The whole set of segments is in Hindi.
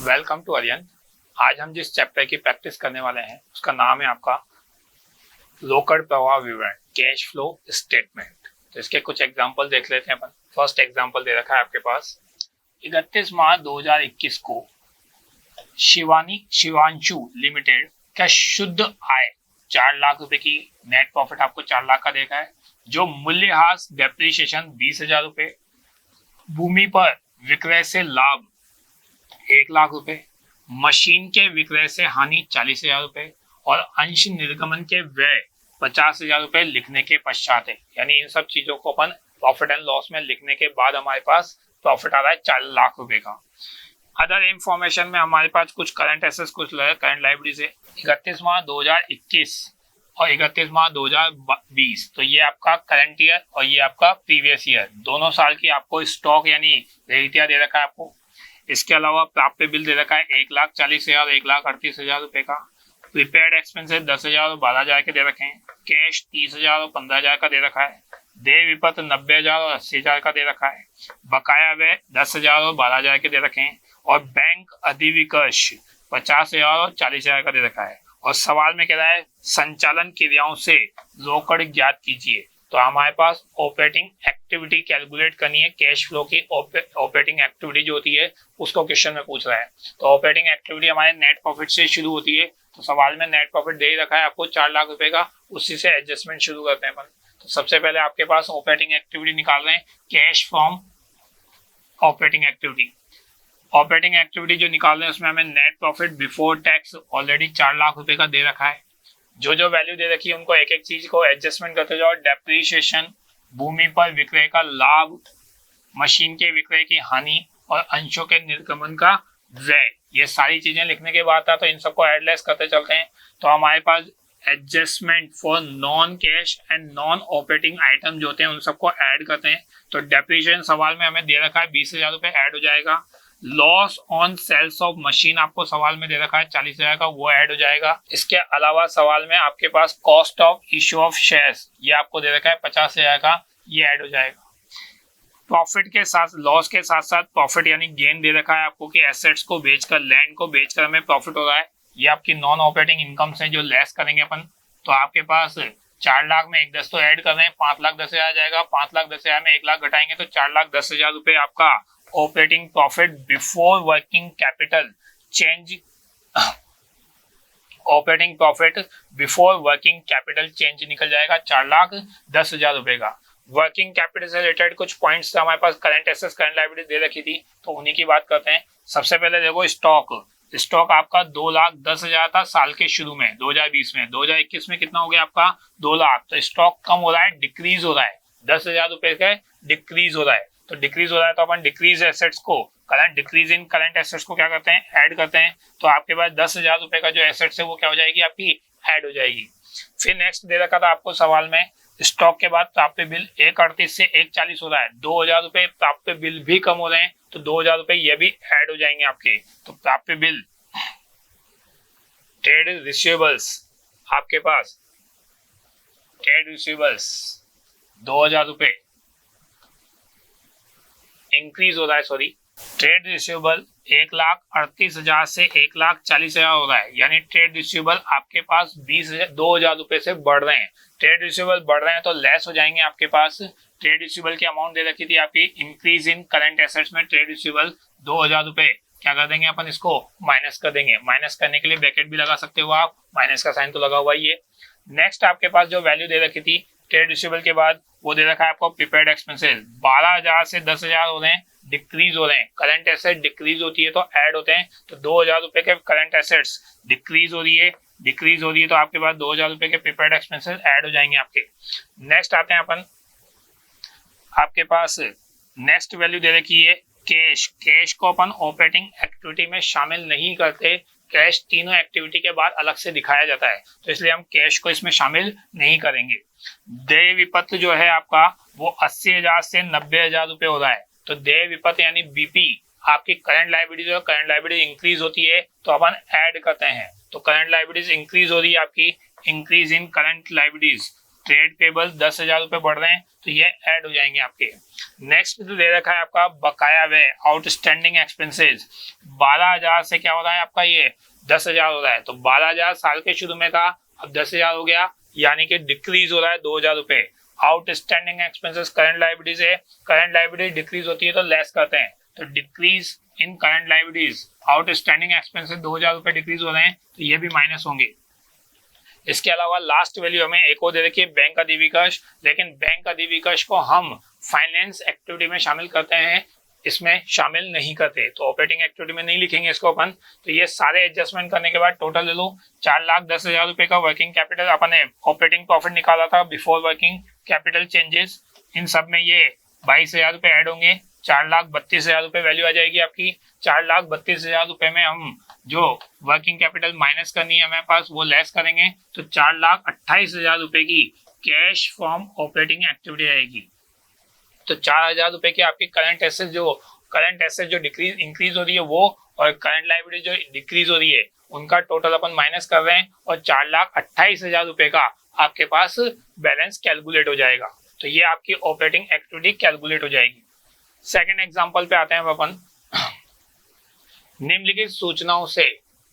Welcome to Aryan. आज हम जिस चैप्टर की प्रैक्टिस करने वाले हैं उसका नाम है आपका रोकड़ प्रवाह विवरण, कैश फ्लो स्टेटमेंट। तो इसके कुछ एग्जांपल देख लेते हैं अपन। फर्स्ट एग्जांपल दे रखा है आपके पास, 31 मार्च 2021 को शिवांशु लिमिटेड का शुद्ध आय 4 लाख रुपए की, नेट प्रॉफिट आपको 4 लाख का देखा है, जो मूल्यह्रास डेप्रिसिएशन 20,000 रुपए, भूमि पर विक्रय से लाभ 1 लाख रुपए, मशीन के विक्रय से हानि 40,000 रुपए और अंश निर्गमन के व्यय 50,000 रुपए लिखने के पश्चात है। यानी इन सब चीजों को अपन प्रॉफिट एंड लॉस में लिखने के बाद हमारे पास प्रॉफिट आ रहा है 4 लाख रुपए का। अदर इंफॉर्मेशन में हमारे पास कुछ करंट एसेट्स, कुछ करंट लायबिलिटीज है। 31 मार्च 2021 और 31 मार्च 2020, तो ये आपका करंट ईयर और ये आपका प्रीवियस ईयर, दोनों साल की आपको स्टॉक यानी रेटिया दे रखा है आपको। इसके अलावा प्राप्य बिल दे रखा है 1,40,000 और 1,38,000 रुपए का। प्रीपेड एक्सपेंसेस 10,000 और 12,000 के दे रखे हैं। कैश 30,000 और 15,000 का दे रखा है। देय विपत्र 90,000 और 80,000 का दे रखा है। बकाया व्यय 10,000 और 12,000 के दे रखे हैं और बैंक अधिविकर्ष 50,000 और 40,000 का दे रखा है। और सवाल में कह रहा है संचालन क्रियाओं से रोकड़ ज्ञात कीजिए। तो हमारे पास ऑपरेटिंग एक्टिविटी कैलकुलेट करनी है, कैश फ्लो की ऑपरेटिंग एक्टिविटी जो होती है उसको क्वेश्चन में पूछ रहा है। तो ऑपरेटिंग एक्टिविटी हमारे नेट प्रॉफिट से शुरू होती है। तो सवाल में नेट प्रॉफिट दे ही रखा है आपको 4 लाख रुपए का, उसी से एडजस्टमेंट शुरू करते हैं अपन। तो सबसे पहले आपके पास ऑपरेटिंग एक्टिविटी निकाल रहे हैं, cash from operating activity. Operating activity जो निकाल रहे हैं उसमें हमें net profit before tax already 4 lakh रुपए का दे रखा है। जो वैल्यू दे रखी है उनको एक एक चीज को एडजस्टमेंट करते जाओ। डेप्रिसिएशन, भूमि पर विक्रय का लाभ, मशीन के विक्रय की हानि और अंशों के निर्गमन का व्यय, ये सारी चीजें लिखने के बाद था तो इन सबको एडलेस करते चलते हैं। तो हमारे पास adjustment for non cash and non operating item जो होते हैं उन सबको ऐड करते हैं। तो डेप्रिसिएशन सवाल में हमें दे रखा है 20,000 रुपए ऐड हो जाएगा। Loss on sales of machine आपको सवाल में दे रखा है 40,000 का, वो ऐड हो जाएगा। इसके अलावा सवाल में आपके पास cost of issue of shares ये आपको दे रखा है 50,000 का, ये ऐड हो जाएगा। प्रॉफिट के साथ, लॉस के साथ साथ प्रॉफिट यानी गेन दे रखा है आपको कि एसेट्स को बेचकर, लैंड को बेचकर हमें प्रॉफिट हो रहा है। ये आपकी नॉन ऑपरेटिंग इनकम से जो लेस करेंगे अपन। तो आपके पास 4 लाख में 1,10 तो ऐड कर रहे हैं, 5,10,000 आ जाएगा। 5,10,000 में 1 लाख घटाएंगे तो 4,10,000 रुपए आपका operating profit before working capital change, operating profit before working capital change निकल जाएगा 4,10,000 रुपए का। वर्किंग कैपिटल से रिलेटेड कुछ पॉइंट्स हमारे पास करंट एसेट्स, करंट लायबिलिटी दे रखी थी तो उन्हीं की बात करते हैं। सबसे पहले देखो स्टॉक आपका 2,10,000 था साल के शुरू में 2020 में। 2021 में कितना हो गया आपका 2 लाख। तो स्टॉक कम हो रहा है, डिक्रीज हो रहा है, 10,000 रुपए का डिक्रीज हो रहा है। तो डिक्रीज हो रहा है तो अपन डिक्रीज एसेट्स को, current decrease in current assets को क्या करते हैं, ऐड करते हैं। तो आपके पास 10,000 रुपए का जो एसेट्स है वो क्या हो जाएगी आपकी, ऐड हो जाएगी। फिर नेक्स्ट दे रखा था आपको सवाल में, स्टॉक के बाद प्राप्य बिल 1,38 से 1,40 हो रहा है, 2,000 रुपए प्राप्य बिल भी कम हो रहे हैं तो 2,000 रुपए ये भी ऐड हो जाएंगे आपके। तो प्राप्य बिल, ट्रेड रिसीवेबल्स, आपके पास ट्रेड रिसीवेबल्स 2,000 रुपए इंक्रीज हो रहा है, सॉरी, ट्रेड रिसीवेबल 1,38,000 से 1,40,000 हो रहा है। यानी ट्रेड रिसीवेबल आपके पास 2,000 रुपए से बढ़ रहे हैं। ट्रेड रिसीवेबल बढ़ रहे हैं तो लेस हो जाएंगे आपके पास। ट्रेड रिसीवेबल की अमाउंट दे रखी थी आपकी, इंक्रीज इन करंट एसेट्स में ट्रेड रिसीवेबल 2,000 रुपए, क्या कर देंगे अपन, इसको माइनस कर देंगे। माइनस करने के लिए ब्रैकेट भी लगा सकते हो आप, माइनस का साइन तो लगा हुआ ही है। नेक्स्ट आपके पास जो वैल्यू दे रखी थी ट्रेड रिसीवेबल के बाद वो दे रखा है आपको प्रीपेड एक्सपेंसेस 12,000 से 10,000 हो रहे हैं, डिक्रीज हो रहे हैं। करंट एसेट डिक्रीज होती है तो ऐड होते हैं। तो 2,000 रुपए के करंट एसेट्स डिक्रीज हो रही है तो आपके पास 2,000 रुपए के प्रीपेड एक्सपेंसेस ऐड हो जाएंगे आपके। नेक्स्ट आते हैं अपन, आपके पास नेक्स्ट वैल्यू दे रखी है कैश को अपन ऑपरेटिंग एक्टिविटी में शामिल नहीं करते। कैश तीनों एक्टिविटी के बाद अलग से दिखाया जाता है तो इसलिए हम कैश को इसमें शामिल नहीं करेंगे। देय विपत्र जो है आपका वो 80,000 से 90,000 रुपए हो रहा है। तो देय विपत्र यानी बीपी आपकी करंट लायबिलिटी जो है, करंट लायबिलिटी इंक्रीज होती है तो अपन ऐड करते हैं। तो करंट लायबिलिटीज इंक्रीज हो रही है आपकी, increase in current liabilities trade payable 10,000 रुपए बढ़ रहे हैं तो ये ऐड हो जाएंगे आपके। नेक्स्ट जो दे रखा है आपका बकाया व्यय आउटस्टैंडिंग एक्सपेंसेस 12,000 से क्या हो रहा है आपका ये 10,000 हो रहा है। तो 12,000 साल के शुरू में था, अब 10,000 हो गया, यानी कि डिक्रीज हो रहा है 2,000 रुपए। आउटस्टैंडिंग एक्सपेंसेस करंट लायबिलिटीज है, करंट लायबिलिटी डिक्रीज होती है तो लेस करते हैं, तो decrease in current liabilities outstanding expenses 2,000 रुपए डिक्रीज हो रहे हैं तो ये भी माइनस होंगे। इसके अलावा लास्ट वैल्यू हमें एक और दे रखी है बैंक अधिविकर्ष, लेकिन बैंक अधिविकर्ष को हम फाइनेंस एक्टिविटी में शामिल करते हैं, इसमें शामिल नहीं करते, तो ऑपरेटिंग एक्टिविटी में नहीं लिखेंगे इसको अपन। तो ये सारे एडजस्टमेंट करने के बाद टोटल ले लो 4,10,000 रुपए का वर्किंग कैपिटल अपन ने ऑपरेटिंग प्रॉफिट निकाला था बिफोर वर्किंग कैपिटल चेंजेस, इन सब में ये 22,000 रुपए ऐड होंगे, 4,32,000 रुपए वैल्यू आ जाएगी आपकी। 4,32,000 रुपए में हम जो वर्किंग कैपिटल माइनस करनी है हमारे पास वो लेस करेंगे, तो 4,28,000 रुपए की कैश फ्रॉम ऑपरेटिंग एक्टिविटी आएगी। तो 4,000 रुपए की आपकी करंट एसेट जो डिक्रीज इंक्रीज हो रही है वो, और करंट लायबिलिटी जो डिक्रीज हो रही है उनका टोटल अपन माइनस कर रहे हैं, और 4,28,000 रुपए का आपके पास बैलेंस कैलकुलेट हो जाएगा। तो ये आपकी ऑपरेटिंग एक्टिविटी कैलकुलेट हो जाएगी। सेकेंड एग्जाम्पल पे आते हैं अपन। निम्नलिखित सूचनाओं से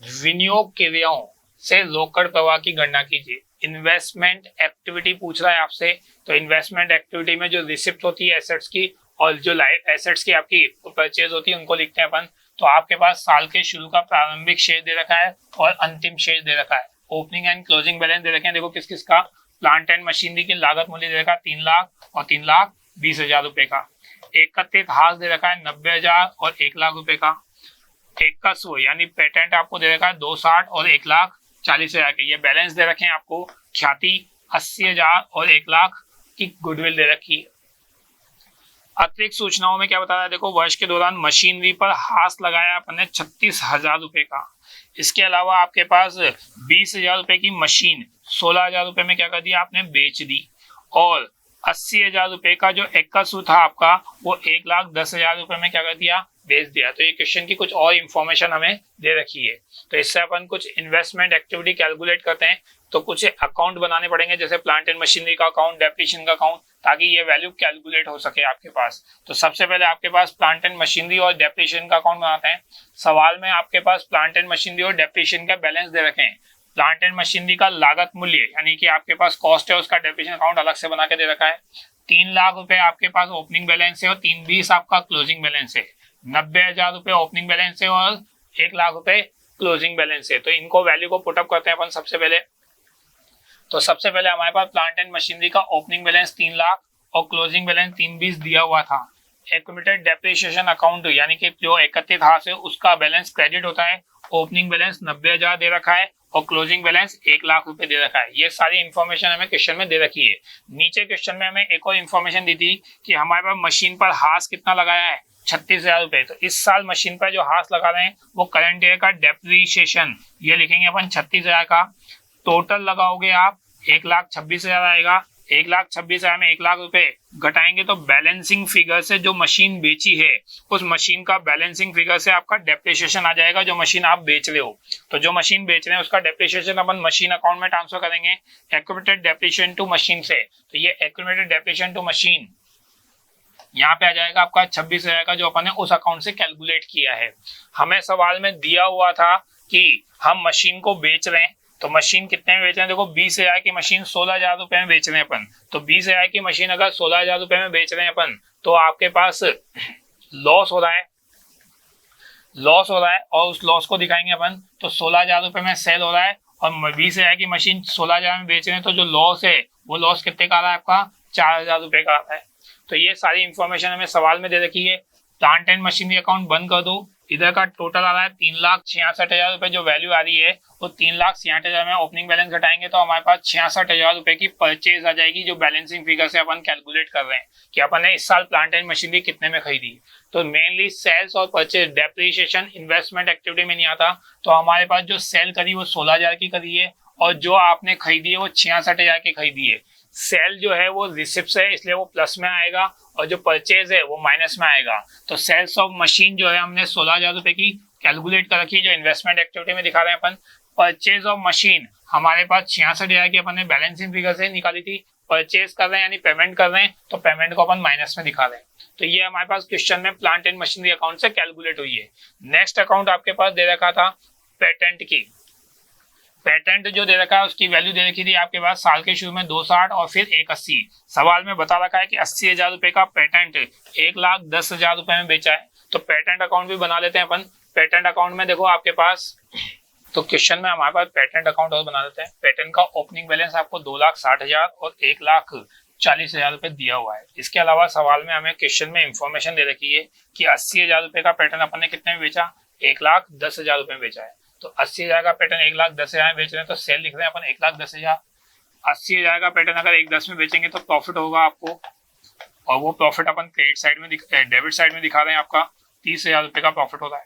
विनियोग क्रियाओं से रोकड़ प्रवाह की गणना कीजिए। इन्वेस्टमेंट एक्टिविटी पूछ रहा है आपसे, तो इन्वेस्टमेंट एक्टिविटी में जो रिसिप्ट होती है एसेट्स की और जो एसेट्स की आपकी परचेज होती है उनको लिखते हैं अपन। तो आपके पास साल के शुरू का प्रारंभिक शेष दे रखा है और अंतिम शेष दे रखा है, ओपनिंग एंड क्लोजिंग बैलेंस दे रखे हैं। देखो किस किस का, प्लांट एंड मशीनरी की लागत मूल्य दे रखा है 3 लाख और 3,20,000 रुपए का। एकत्रित हाथ दे रखा है 90,000 और 1 लाख रुपए का। एकस्व यानी पेटेंट आपको दे रखा है 260 और 1,40,000 के। ये बैलेंस दे रखे हैं आपको। ख्याति 80,000 और 1 लाख की गुडविल दे रखी है। अतिरिक्त सूचनाओं में क्या बता रहा है, देखो वर्ष के दौरान मशीनरी पर हाथ लगाया अपन ने 36,000 रुपए का। इसके अलावा आपके पास 20,000 रुपए की मशीन 16,000 रुपए में क्या कर दिया आपने बेच दी, और 80,000 रुपए का जो एकस्व था आपका वो 1,10,000 रुपए में क्या कर दिया बेच दिया। तो ये क्वेश्चन की कुछ और इन्फॉर्मेशन हमें दे रखी है। तो इससे अपन कुछ इन्वेस्टमेंट एक्टिविटी कैलकुलेट करते हैं, तो कुछ अकाउंट बनाने पड़ेंगे, जैसे प्लांट एंड मशीनरी का अकाउंट, डेप्रिसिएशन का अकाउंट, ताकि ये वैल्यू कैलकुलेट हो सके आपके पास। तो सबसे पहले आपके पास प्लांट एंड मशीनरी और डेप्रिसिएशन का अकाउंट बनाते हैं। सवाल में आपके पास प्लांट एंड मशीनरी और डेप्रिसिएशन का बैलेंस दे रखे हैं। प्लांट एंड मशीनरी का लागत मूल्य यानी कि आपके पास कॉस्ट है, उसका डेप्रिसिएशन अकाउंट अलग से बना के दे रखा है। 3 लाख रुपए आपके पास ओपनिंग बैलेंस है और 3,20 आपका क्लोजिंग बैलेंस है। 90,000 रुपए ओपनिंग बैलेंस है और 1 लाख रुपए क्लोजिंग बैलेंस है। तो इनको वैल्यू को पुटअप करते हैं अपन सबसे पहले। तो सबसे पहले हमारे पास प्लांट एंड मशीनरी का ओपनिंग बैलेंस 3 लाख और क्लोजिंग बैलेंस 3,20 दिया हुआ था। एक्यूमुलेटेड डेप्रिसिएशन अकाउंट यानी कि जो एकत्रित हाथ है उसका बैलेंस क्रेडिट होता है। ओपनिंग बैलेंस 90,000 दे रखा है और क्लोजिंग बैलेंस 1 लाख रुपए दे रखा है। ये सारी इन्फॉर्मेशन हमें क्वेश्चन में दे रखी है। नीचे क्वेश्चन में हमें एक और इन्फॉर्मेशन दी थी कि हमारे पास मशीन पर हाथ कितना लगाया है 36,000 रुपए। तो इस साल मशीन पर जो हाथ लगा रहे हैं वो करंट ईयर का डेप्रिसिएशन ये लिखेंगे अपन 36,000 का। टोटल लगाओगे आप 1,26,000 आएगा। 1,26,000 में 1 लाख रुपए घटाएंगे तो बैलेंसिंग फिगर से जो मशीन बेची है उस मशीन का बैलेंसिंग फिगर से आपका डेप्रिसिएशन आ जाएगा जो मशीन आप बेच रहे हो। तो जो मशीन बेच रहे हैं उसका डेप्रिसिएशन अपन मशीन अकाउंट में ट्रांसफर करेंगे एक्यूमुलेटेड डेप्रिसिएशन टू मशीन से। तो ये एक्यूमुलेटेड डेप्रिसिएशन टू मशीन यहाँ पे आ जाएगा आपका 26,000 का, जो अपन ने उस अकाउंट से कैलकुलेट किया है। हमें सवाल में दिया हुआ था कि हम मशीन को बेच रहे हैं, तो मशीन कितने में बेच रहे हैं, देखो 20,000 की मशीन 16,000 रुपए में बेच रहे हैं अपन। तो 20,000 की मशीन अगर 16,000 रुपए में बेच रहे हैं अपन तो आपके पास लॉस हो रहा है और उस लॉस को दिखाएंगे अपन। तो 16,000 रुपए में सेल हो रहा है और 20,000 की मशीन 16,000 में बेच रहे हैं, तो जो लॉस है वो लॉस कितने का आ रहा है आपका 4,000 रुपए का आता है। तो ये सारी इंफॉर्मेशन हमें सवाल में दे रखी है। प्लांट एंड मशीनरी अकाउंट बंद कर दो। इधर का टोटल आ रहा है 3,66,000 रुपए, जो वैल्यू आ रही है वो 3,66,000 में ओपनिंग बैलेंस घटाएंगे तो हमारे पास 66,000 रुपए की परचेज आ जाएगी, जो बैलेंसिंग फिगर से अपन कैलकुलेट कर रहे हैं कि अपन ने इस साल प्लांट एंड मशीनरी कितने में खरीदी। तो मेनली सेल्स और परचेज, डेप्रिसिएशन इन्वेस्टमेंट एक्टिविटी में नहीं आता। तो हमारे पास जो सेल करी वो 16,000 की करी है और जो आपने खरीदी है वो 66,000 की खरीदी है। सेल जो है वो रिसिप्ट है इसलिए वो प्लस में आएगा और जो परचेज है वो माइनस में आएगा। तो सेल्स ऑफ मशीन जो है हमने 16,000 रुपए की कैलकुलेट कर रखी है, जो इन्वेस्टमेंट एक्टिविटी में दिखा रहे हैं अपन। परचेज ऑफ मशीन हमारे पास 66,000 की अपन ने बैलेंसिंग फिगर से निकाली थी। परचेज कर रहे हैं यानी पेमेंट कर रहे हैं तो पेमेंट को अपन माइनस में दिखा रहे हैं। तो ये हमारे पास क्वेश्चन में प्लांट एंड मशीनरी अकाउंट से कैलकुलेट हुई है। नेक्स्ट अकाउंट आपके पास दे रखा था पेटेंट की। पेटेंट जो दे रखा है उसकी वैल्यू दे रखी थी आपके पास साल के शुरू में 260 और फिर 180। सवाल में बता रखा है कि 80,000 रुपए का पेटेंट 1,10,000 रुपए में बेचा है। तो पेटेंट अकाउंट भी बना लेते हैं अपन। पेटेंट अकाउंट में देखो आपके पास, तो क्वेश्चन में हमारे पास पेटेंट अकाउंट और बना देते हैं। पेटेंट का ओपनिंग बैलेंस आपको 2,60,000 और 1,40,000 रुपए दिया हुआ है। इसके अलावा सवाल में हमें क्वेश्चन में इंफॉर्मेशन दे रखी है कि 80,000 रुपए का पेटेंट अपन ने कितने में बेचा, 1,10,000 रुपए में बेचा है। तो 80,000 का पेटेंट 1,10,000 में बेच रहे हैं तो सेल लिख रहे हैं अपन 1,10,000। 80,000 का पेटेंट अगर 1,10 में बेचेंगे तो प्रॉफिट होगा आपको, और वो प्रॉफिट अपन क्रेडिट साइड में डेबिट साइड में दिखा रहे हैं। आपका 30,000 रुपए का प्रॉफिट हो रहा है।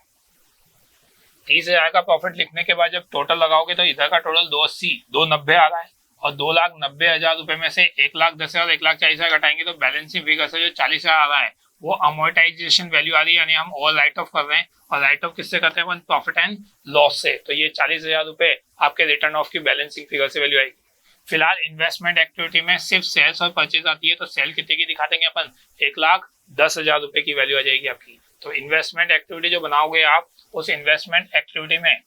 30,000 का प्रॉफिट लिखने के बाद जब टोटल लगाओगे तो इधर का टोटल 290 आ रहा है, और 2,90,000 रुपए में से 1,10,000 और 1,40,000 घटाएंगे तो बैलेंसिंग फिगर से जो 40,000 आ रहा है वो अमोर्टाइजेशन वैल्यू आ रही है, यानी हम और राइट ऑफ कर रहे हैं। और राइट ऑफ किससे करते हैं, प्रॉफिट एंड लॉस से। तो ये 40,000 रुपए आपके रिटर्न ऑफ की बैलेंसिंग फिगर से वैल्यू आएगी। फिलहाल इन्वेस्टमेंट एक्टिविटी में सिर्फ सेल्स और परचेज आती है, तो सेल कितने की दिखा देंगे अपन, 1,10,000 रुपए की वैल्यू आ जाएगी आपकी। तो इन्वेस्टमेंट एक्टिविटी जो बनाओगे आप, उस इन्वेस्टमेंट एक्टिविटी में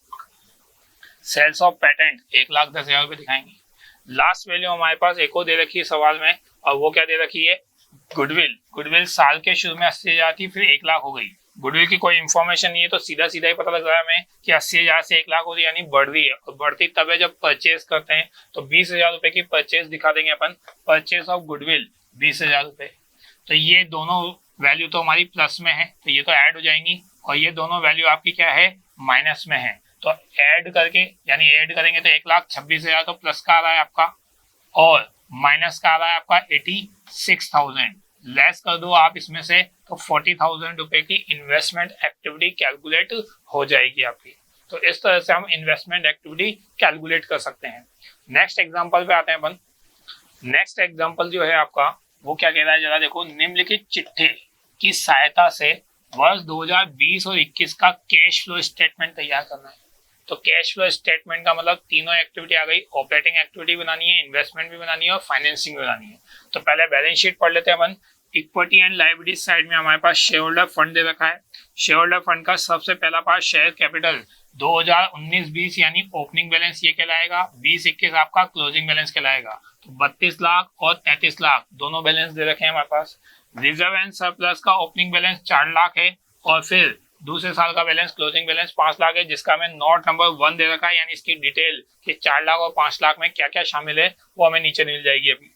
सेल्स ऑफ पेटेंट 1,10,000 रुपए दिखाएंगे। लास्ट वैल्यू हमारे पास एक और दे रखी है सवाल में, और वो क्या दे रखी है, गुडविल। गुडविल साल के शुरू में 80,000 थी, फिर 1,00,000 हो गई। गुडविल की कोई इंफॉर्मेशन नहीं है तो सीधा सीधा ही पता लग रहा है हमें कि 80,000 से 1,00,000 हो रही है, यानी बढ़ रही है। और बढ़ती तब है जब परचेज करते हैं, तो 20,000 रुपए की परचेज दिखा देंगे अपन, परचेज ऑफ गुडविल 20,000 रुपए। तो ये दोनों वैल्यू तो हमारी प्लस में है, तो ये तो ऐड हो जाएंगी, और ये दोनों वैल्यू आपकी क्या है, माइनस में है। तो ऐड करके यानी ऐड करेंगे तो 1,26,000 तो प्लस का आ रहा है आपका, और माइनस का आ रहा है आपका 86,000। लेस कर दो आप इसमें से तो 40,000 रुपए की इन्वेस्टमेंट एक्टिविटी कैलकुलेट हो जाएगी आपकी। तो इस तरह से हम इन्वेस्टमेंट एक्टिविटी कैलकुलेट कर सकते हैं। नेक्स्ट एग्जांपल पे आते हैं अपन। नेक्स्ट एग्जांपल जो है आपका वो क्या कह रहा है, जरा देखो। निम्नलिखित चिट्ठे की सहायता से वर्ष 2020 और 21 का कैश फ्लो स्टेटमेंट तैयार करना है। तो कैश फ्लो स्टेटमेंट का मतलब तीनों एक्टिविटी आ गई, ऑपरेटिंग एक्टिविटी बनानी है, इन्वेस्टमेंट भी बनानी है और फाइनेंसिंग भी बनानी है। तो पहले बैलेंस शीट पढ़ लेते हैं अपन। इक्विटी एंड लायबिलिटी साइड में हमारे पास शेयर होल्डर फंड दे रखा है। शेयर होल्डर फंड का सबसे पहला पार्ट शेयर कैपिटल 2019-20 यानी ओपनिंग बैलेंस ये कहलाएगा, 20-21 आपका क्लोजिंग बैलेंस कहलाएगा। तो 32 लाख और 33 लाख दोनों बैलेंस दे रखे हैं हमारे पास। रिजर्व एंड सरप्लस का ओपनिंग बैलेंस 4 लाख है, और फिर दूसरे साल का बैलेंस क्लोजिंग बैलेंस 5 लाख है, जिसका हमें नोट नंबर 1 दे रखा है, यानी इसकी डिटेल कि 4 लाख और 5 लाख में क्या क्या शामिल है वो हमें नीचे मिल जाएगी अभी।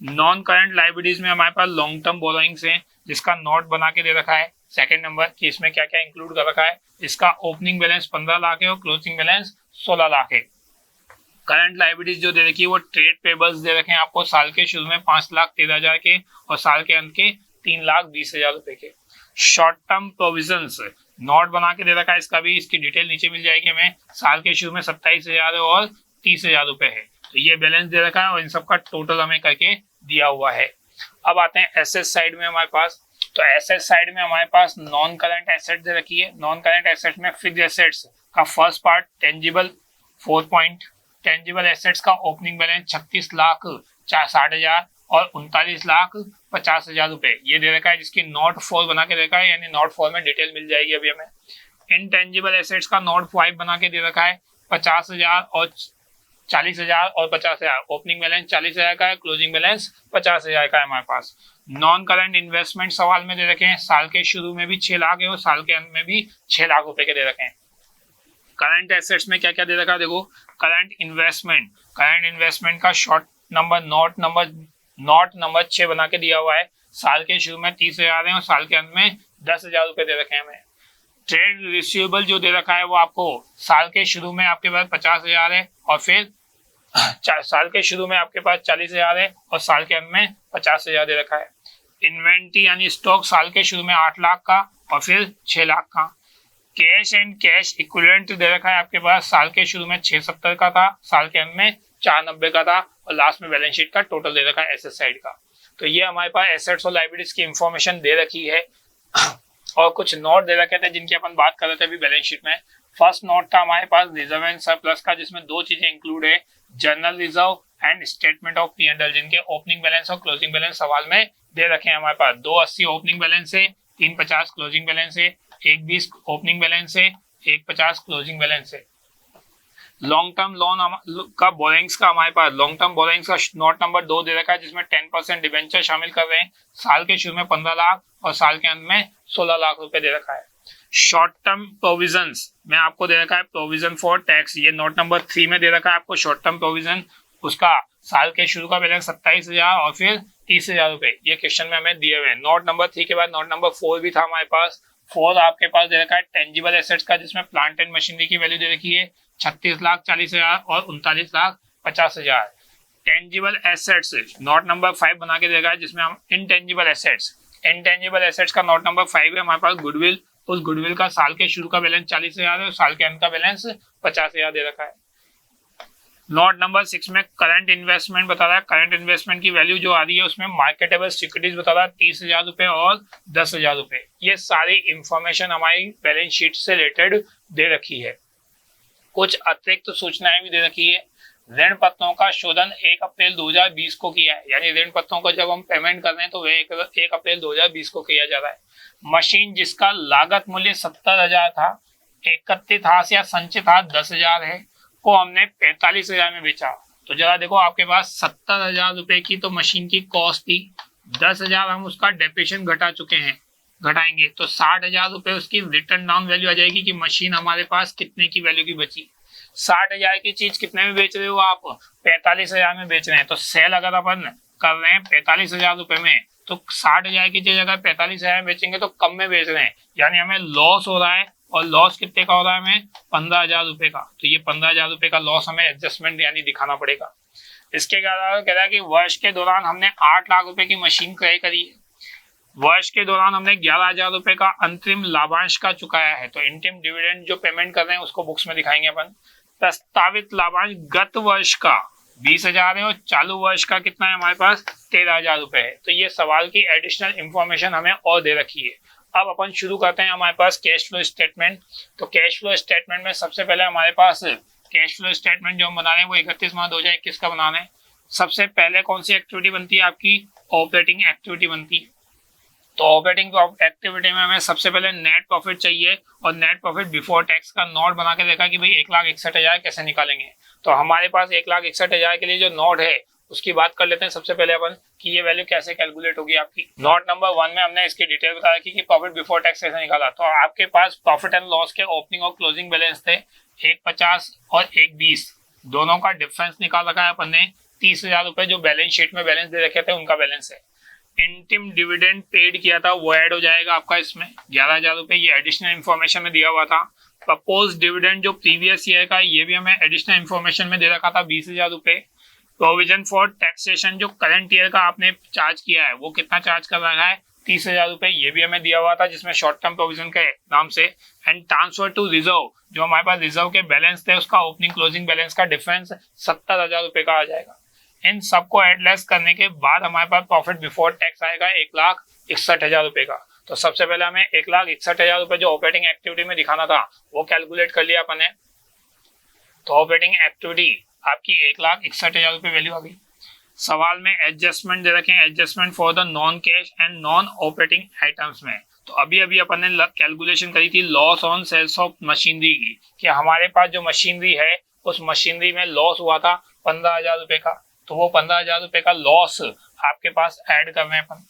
नॉन करंट लायबिलिटीज में हमारे पास लॉन्ग टर्म बोरोइंग्स हैं, जिसका नोट बना के दे रखा है सेकंड नंबर कि इसमें क्या क्या इंक्लूड कर रखा है। इसका ओपनिंग बैलेंस 15 लाख है और क्लोजिंग बैलेंस 16 लाख है। करंट लायबिलिटीज जो दे रखी है वो ट्रेड पेबल्स दे रखे हैं आपको, साल के शुरू में 5,13,000 के और साल के अंत के 3,20,000 रुपए के। शॉर्ट टर्म प्रोविजंस नोट बना के दे रखा है, इसका भी इसकी डिटेल नीचे मिल जाएगी हमें। साल के शुरू में 27,000 और 30,000 रुपए है। तो ये बैलेंस दे रखा है और इन सब का टोटल हमें करके दिया हुआ है। अब आते हैं एसेट साइड में हमारे पास। तो एसेट साइड में हमारे पास नॉन करंट एसेट दे रखी है। नॉन करंट एसेट में फिक्स्ड एसेट्स का first part tangible 4 point. Tangible assets का ओपनिंग बैलेंस 36,60,000 और 39,50,000 रुपए ये दे रखा है, जिसकी नोट 4 बना के देखा है, यानी नोट 4 में डिटेल मिल जाएगी अभी हमें। इनटेंजिबल एसेट्स का नोट 5 बना के दे रखा है, 50,000 और 40,000 और 50,000। ओपनिंग बैलेंस 40,000 का है, क्लोजिंग बैलेंस 50,000 का है हमारे पास। नॉन करंट इन्वेस्टमेंट सवाल में दे रखे हैं, साल के शुरू में भी 6 लाख है और साल के अंत में भी 6 लाख रुपए के दे रखे हैं। करंट एसेट्स में क्या क्या दे रखा है देखो। करंट इन्वेस्टमेंट का शॉर्ट नंबर नोट नंबर 6 बना के दिया हुआ है। साल के शुरू में 30,000 है और साल के अंत में 10,000 रुपए दे रखे हैं हमें। ट्रेड रिसीवेबल जो दे रखा है वो आपको साल के शुरू में आपके पास 50,000 है और फिर साल के शुरू में आपके पास 40,000 है और साल के अंत में 50,000 दे रखा है। इन्वेंट्री यानी स्टॉक साल के शुरू में 8 लाख का और फिर 6 लाख का। कैश एंड कैश इक्विवेलेंट दे रखा है आपके पास, साल के शुरू में 670 का था, साल के अंत में 490 का था और लास्ट में बैलेंस शीट का टोटल दे रखा है एसेट साइड का। तो ये हमारे पास एसेट्स और लायबिलिटीज की इंफॉर्मेशन दे रखी है और कुछ नोट दे रखे थे जिनकी अपन बात कर रहे थे अभी बैलेंस शीट में। फर्स्ट नोट था हमारे पास रिजर्व एंड सरप्लस का, जिसमें 2 चीजें इंक्लूड है, general reserve and statement of P&L जिनके ओपनिंग बैलेंस और क्लोजिंग बैलेंस सवाल में दे रखे हैं हमारे पास। 280 ओपनिंग बैलेंस है, 350 क्लोजिंग बैलेंस है, 120 ओपनिंग बैलेंस है, 150 क्लोजिंग बैलेंस है। लॉन्ग टर्म लोन का बोरिंग्स का हमारे पास लॉन्ग टर्म बोरिंग्स का नोट नंबर 2 दे रखा है जिसमें 10% डिबेंचर शामिल कर रहे हैं। साल के शुरू में 15 लाख और साल के अंत में 16 लाख रुपए दे रखा है। शॉर्ट टर्म प्रोविजंस में आपको दे रखा है प्रोविजन फॉर टैक्स, ये नोट नंबर 3 में दे रखा है आपको शॉर्ट टर्म प्रोविजन। उसका साल के शुरू का बैलेंस 27,000 और फिर 30,000 रुपए, ये क्वेश्चन में हमें दिए हुए हैं। नोट नंबर 3 के बाद नोट नंबर 4 भी था हमारे पास। 4 आपके पास दे रखा है टेंजिबल एसेट्स का जिसमें प्लांट एंड मशीनरी की वैल्यू दे रखी है 36,40,000 और 39,50,000। टेंजिबल एसेट्स नोट नंबर 5 बना के देगा जिसमें हम इंटेंजिबल एसेट्स का नोट नंबर 5 है हमारे पास गुडविल। उस गुडविल का साल के शुरू का बैलेंस 40,000 है और साल के अंत का बैलेंस 50,000 दे रखा है। नोट नंबर 6 में करंट इन्वेस्टमेंट बता रहा है। करंट इन्वेस्टमेंट की वैल्यू जो आ रही है उसमें मार्केटेबल सिक्योरिटीज बता रहा है 30,000 रुपए और 10,000 रुपए। ये सारी इंफॉर्मेशन हमारी बैलेंस शीट से रिलेटेड दे रखी है। कुछ अतिरिक्त सूचनाएं भी दे रखी है। ऋण पत्रों का शोधन 1 अप्रैल 2020 को किया है, यानी ऋण पत्रों को जब हम पेमेंट कर रहे हैं तो वह 1 अप्रैल 2020 को किया जा रहा है। मशीन जिसका लागत मूल्य 70,000 था, एकत्रित हाथ या संचित हाथ 10,000 है, को हमने 45,000 में बेचा। तो जरा देखो आपके पास 70,000 रुपए की तो मशीन की कॉस्ट थी, 10,000 हम उसका डेप्रिसिएशन घटाएंगे तो 60,000 रुपए उसकी रिटर्न डाउन वैल्यू आ जाएगी कि मशीन हमारे पास कितने की वैल्यू की बची। 60,000 की चीज कितने में बेच रहे हो आप, 45,000 में बेच रहे हैं। तो सेल अगर अपन कर रहे हैं 45,000 रुपए में तो 60,000 की चीज अगर 45,000 में बेचेंगे तो कम में बेच रहे हैं, यानी हमें लॉस हो रहा है। और लॉस कितने का हो रहा है हमें, 15,000 रुपए का। तो ये 15,000 रुपए का लॉस हमें एडजस्टमेंट यानी दिखाना पड़ेगा। इसके अलावा कह रहा है कि वर्ष के दौरान हमने 8 लाख रुपए की मशीन क्रय करी है। वर्ष के दौरान हमने 11,000 रुपए का अंतरिम लाभांश का चुकाया है। तो इंटरिम डिविडेंड जो पेमेंट कर रहे हैं उसको बुक्स में दिखाएंगे अपन। प्रस्तावित लाभांश गत वर्ष का 20,000 है और चालू वर्ष का कितना है हमारे पास 13,000 रुपए है। तो ये सवाल की एडिशनल इंफॉर्मेशन हमें और दे रखी है। अब अपन शुरू करते हैं हमारे पास कैश फ्लो स्टेटमेंट। तो कैश फ्लो स्टेटमेंट में सबसे पहले हमारे पास कैश फ्लो स्टेटमेंट जो हम बना रहे हैं वो 31 मार्च 2021 का बनाना है। सबसे पहले कौन सी एक्टिविटी बनती है आपकी, ऑपरेटिंग एक्टिविटी बनती है। तो ऑपरेटिंग एक्टिविटी में हमें सबसे पहले नेट प्रॉफिट चाहिए और नेट प्रॉफिट बिफोर टैक्स का नोट बना के देखा कि भाई 1,61,000 कैसे निकालेंगे। तो हमारे पास 1,61,000 के लिए जो नोट है उसकी बात कर लेते हैं सबसे पहले अपन कि ये वैल्यू कैसे कैलकुलेट होगी आपकी। नोट नंबर 1 में हमने इसकी डिटेल बता रखी कि प्रॉफिट बिफोर टैक्स कैसे निकाला। तो आपके पास प्रॉफिट एंड लॉस के ओपनिंग और क्लोजिंग बैलेंस थे 1,50 और 1,20, दोनों का डिफरेंस निकाल रखा है अपन ने। 30,000 रुपए जो बैलेंस शीट में बैलेंस दे रखे थे उनका बैलेंस है। इंटिम डिविडेंड पेड किया था वो ऐड हो जाएगा आपका इसमें 11,000 रुपए, ये एडिशनल इन्फॉर्मेशन में दिया हुआ था। प्रपोज डिविडेंड जो प्रीवियस ईयर का ये भी हमें एडिशनल इन्फॉर्मेशन में दे रखा था 20,000 रुपए। प्रोविजन फॉर टैक्सेशन जो करंट ईयर का आपने चार्ज किया है वो कितना चार्ज कर रहा है 30,000 रुपए, ये भी हमें दिया हुआ था जिसमें शॉर्ट टर्म प्रोविजन के नाम से। एंड ट्रांसफर टू रिजर्व जो हमारे पास रिजर्व के बैलेंस थे उसका ओपनिंग क्लोजिंग बैलेंस का डिफरेंस 70,000 रुपए का आ जाएगा। इन सबको एडलेस करने के बाद हमारे पास प्रॉफिट बिफोर टैक्स आएगा 1,61,000 रुपए का। तो सबसे पहले हमें 1,61,000 रुपए जो ऑपरेटिंग एक्टिविटी में दिखाना था वो कैलकुलेट कर लिया अपन ने। तो ऑपरेटिंग एक्टिविटी आपकी 1,61,000 रुपए वैल्यू आ गई। सवाल में एडजस्टमेंट दे रखे हैं, adjustment for the non cash and non operating items में। तो अभी अभी अपन ने कैलकुलेशन करी थी loss on sales of machinery की कि हमारे पास जो मशीनरी है उस मशीनरी में लॉस हुआ था 15,000 रुपए का। तो वो 15,000 रुपए का लॉस आपके पास ऐड कर रहे हैं अपन।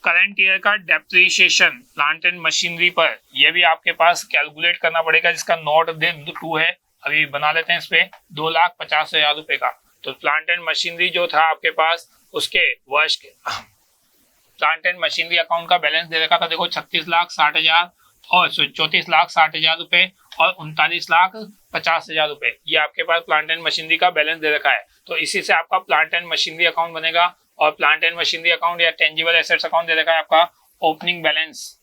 करंट ईयर का डेप्रिसिएशन प्लांट एंड मशीनरी पर यह भी आपके पास कैलकुलेट करना पड़ेगा जिसका नोट 2 है, अभी बना लेते हैं इस पे 2,50,000 रुपए का। तो प्लांट एंड मशीनरी जो था आपके पास उसके वर्ष के प्लांट एंड मशीनरी अकाउंट का बैलेंस दे रखा था देखो 36,60,000 और 34,60,000 रुपए और 39,50,000 रुपए, ये आपके पास प्लांट एंड मशीनरी का बैलेंस दे रखा है। तो इसी से आपका प्लांट एंड मशीनरी अकाउंट बनेगा और प्लांट एंड मशीनरी अकाउंट या टेंजिबल एसेट्स अकाउंट दे रखा है आपका opening balance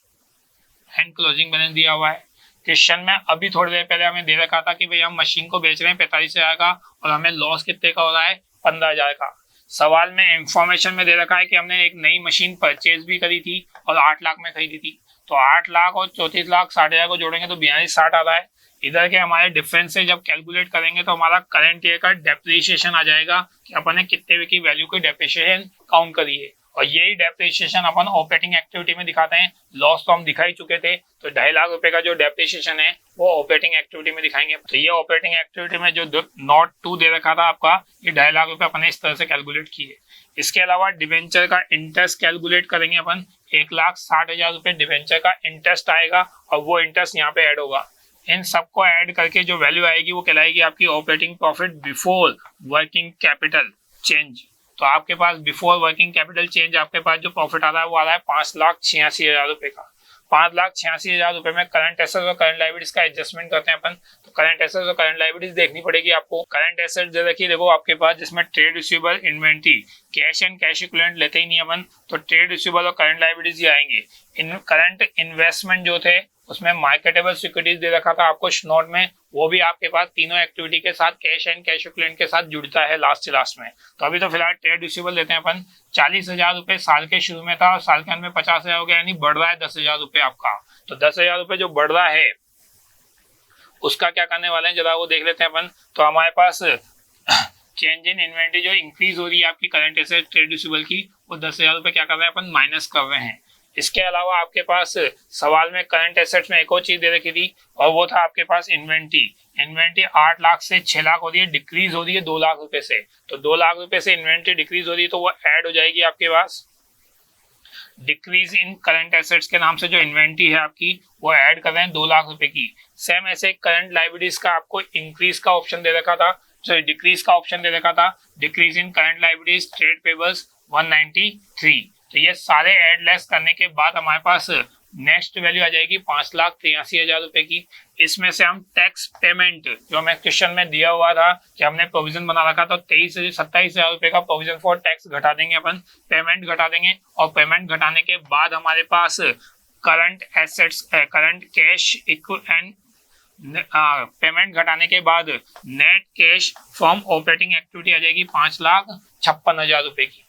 and closing balance दिया हुआ है। क्वेश्चन में अभी थोड़ी देर पहले हमें दे रखा था कि भाई हम मशीन को बेच रहे हैं 45,000 का और हमें लॉस कितने का हो रहा है 15,000 का। सवाल में इंफॉर्मेशन में दे रखा है कि हमने एक नई मशीन परचेज भी करी थी और 8 लाख में खरीदी थी। तो 8 लाख और 34,60,000 को जोड़ेंगे तो 42,60 आ रहा है। इधर के हमारे डिफरेंस से जब कैलकुलेट करेंगे तो हमारा करंट ईयर का डेप्रिसिएशन आ जाएगा कि अपन ने कितने की वैल्यू की डेप्रिसिएशन काउंट करी है, और यही डेप्रिसिएशन अपन ऑपरेटिंग एक्टिविटी में दिखाते हैं। लॉस तो हम दिखा ही चुके थे, तो 2.5 लाख रुपए का जो डेप्रिसिएशन है वो ऑपरेटिंग एक्टिविटी में दिखाएंगे। तो ये ऑपरेटिंग एक्टिविटी में जो नोट 2 दे रखा था आपका, ये 2.5 लाख रुपए अपन ने इस तरह से कैलकुलेट किए। इसके अलावा डिवेंचर का इंटरेस्ट कैलकुलेट करेंगे अपन। 1,60,000 रुपए डिवेंचर का इंटरेस्ट आएगा और वो इंटरेस्ट यहाँ पे ऐड होगा। इन सबको ऐड करके जो वैल्यू आएगी वो कहलाएगी आपकी operating profit before working capital change. तो आपके पास बिफोर वर्किंग कैपिटल चेंज आपके पास जो प्रॉफिट आ रहा है वो आ रहा है 5,86,000 रुपए का। 5,86,000 रुपए में करंट एसेट्स और करंट लायबिलिटीज का एडजस्टमेंट करते हैं अपन। तो करंट एसेट्स और करंट लायबिलिटीज देखनी पड़ेगी आपको। करंट एसेट्स जो देखिए देखो आपके पास, जिसमें trade receivable, inventory, cash and cash equivalent लेते ही नहीं अपन, तो ट्रेड रिसीवेबल और करंट लायबिलिटीज ही आएंगे। इन करंट इन्वेस्टमेंट जो थे उसमें मार्केटेबल सिक्योरिटीज दे रखा था आपको नोट में, वो भी आपके पास तीनों एक्टिविटी के साथ कैश एंड कैश इक्विवेलेंट के साथ जुड़ता है लास्ट में। तो अभी तो फिलहाल ट्रेड रिसीवेबल लेते हैं अपन। 40,000 रुपए साल के शुरू में था और साल के अंत में 50,000 हो गया, यानी बढ़ रहा है 10,000 रुपए आपका। तो 10,000 रुपए जो बढ़ रहा है उसका क्या करने वाले हैं जरा वो देख लेते हैं अपन। तो हमारे पास चेंज इन इन्वेंटरी जो इंक्रीज हो रही है आपकी करंट एसेट ट्रेड रिसीवेबल की, वो 10,000 रुपए क्या कर रहे हैं अपन, माइनस कर रहे हैं। इसके अलावा आपके पास सवाल में करंट एसेट्स में एक और चीज दे रखी थी, और वो था आपके पास इन्वेंटरी 8 लाख से 6 लाख हो रही है, डिक्रीज हो रही है 2 लाख रुपए से। तो 2 लाख रुपए से इन्वेंटरी डिक्रीज हो रही है, तो वो ऐड हो जाएगी आपके पास डिक्रीज इन करंट एसेट्स के नाम से। जो इन्वेंटरी है आपकी वो ऐड कर रहे हैं 2 लाख रुपए की। सेम ऐसे करंट लायबिलिटीज का आपको इंक्रीज का ऑप्शन दे रखा था, सॉरी डिक्रीज का ऑप्शन दे रखा था। Decrease in current liabilities trade payables 193। तो ये सारे ऐड लेस करने के बाद हमारे पास नेक्स्ट वैल्यू आ जाएगी 5,83,000 रुपए की। इसमें से हम टैक्स पेमेंट जो हमें क्वेश्चन में दिया हुआ था कि हमने प्रोविजन बना रखा, तो 27,000 रुपए का प्रोविजन फॉर टैक्स घटा देंगे अपन, पेमेंट घटा देंगे। और पेमेंट घटाने के बाद हमारे पास current assets, current cash and payment घटाने के बाद net cash from operating activity आ जाएगी 5,56,000 रुपए की।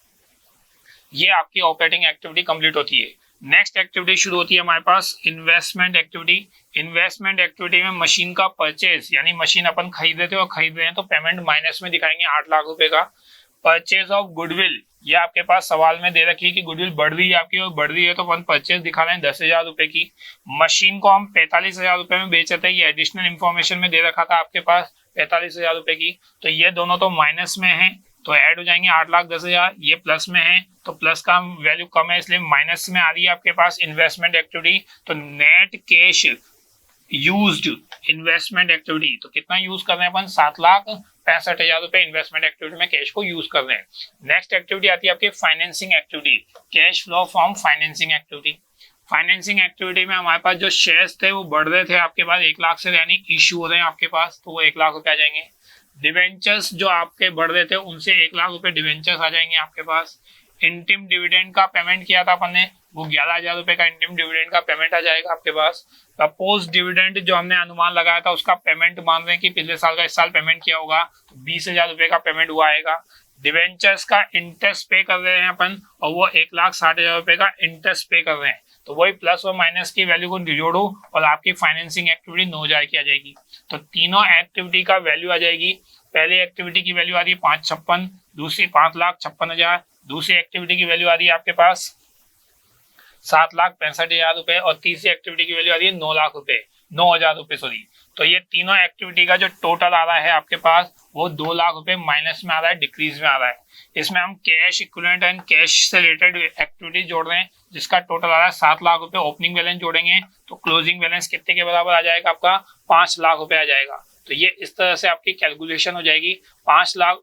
ये आपकी ऑपरेटिंग एक्टिविटी कंप्लीट होती है। नेक्स्ट एक्टिविटी शुरू होती है हमारे पास इन्वेस्टमेंट एक्टिविटी। इन्वेस्टमेंट एक्टिविटी में मशीन का परचेज, यानी मशीन अपन खरीद रहे थे और खरीद रहे हैं, तो पेमेंट माइनस में दिखाएंगे 8 लाख रुपए का। परचेज ऑफ गुडविल, ये आपके पास सवाल में दे रखी है कि गुडविल बढ़ रही है आपकी, और बढ़ रही है तो अपन परचेज दिखा रहे हैं 10,000 रुपए की। मशीन को हम 45,000 रुपए में बेच रहे थे, ये एडिशनल इंफॉर्मेशन में दे रखा था आपके पास 45,000 रुपए की। तो ये दोनों तो माइनस में है, तो ऐड हो जाएंगे 8,10,000। ये प्लस में है, तो प्लस का वैल्यू कम है इसलिए माइनस में आ रही है आपके पास इन्वेस्टमेंट एक्टिविटी। तो net cash used investment activity, तो कितना यूज कर रहे हैं अपन, 7,65,000 रुपए इन्वेस्टमेंट एक्टिविटी में कैश को यूज कर रहे हैं। नेक्स्ट एक्टिविटी आती है आपकी financing activity, cash flow from financing activity. Financing activity में हमारे पास जो शेयर्स थे वो बढ़ रहे थे आपके पास 1 लाख से, यानी इश्यू हो रहे हैं आपके पास, तो वो 1 लाख रुपए आ जाएंगे। डिवेंचर्स जो आपके बढ़ रहे थे उनसे 1 लाख रुपए डिवेंचर्स आ जाएंगे आपके पास। इंटिम डिविडेंड का पेमेंट किया था अपन ने, वो 11,000 रुपए का इंटिम डिविडेंड का पेमेंट आ जाएगा आपके पास। प्रपोज डिविडेंड जो हमने अनुमान लगाया था उसका पेमेंट मान रहे हैं कि पिछले साल का इस साल पेमेंट किया होगा, तो 20,000 रुपए का पेमेंट हुआ आएगा। डिवेंचर्स का इंटरेस्ट पे कर रहे हैं अपन, और वो 1,60,000 रुपए का इंटरेस्ट पे कर रहे हैं, तो वही प्लस और माइनस की वैल्यू को जोड़ो और आपकी फाइनेंसिंग एक्टिविटी 9,000 की आ जाएगी। तो तीनों एक्टिविटी का वैल्यू आ जाएगी। पहली एक्टिविटी की वैल्यू आ रही है 5,56,000, दूसरी 5,56,000, दूसरी एक्टिविटी की वैल्यू आ रही है आपके पास 7,65,000 रुपए, और तीसरी एक्टिविटी की वैल्यू आ रही है 9,000 रुपए सॉरी। तो ये तीनों एक्टिविटी का जो टोटल आ रहा है आपके पास वो 2 लाख रुपए माइनस में आ रहा है, डिक्रीज में आ रहा है। इसमें हम कैश इक्विवेलेंट एंड कैश से रिलेटेड एक्टिविटी जोड़ रहे हैं, जिसका टोटल आ रहा है 7 लाख रुपए। ओपनिंग बैलेंस जोड़ेंगे तो क्लोजिंग बैलेंस कितने के बराबर आ जाएगा आपका, 5 लाख रुपए आ जाएगा। तो ये इस तरह से आपकी कैलकुलेशन हो जाएगी। 5 lakh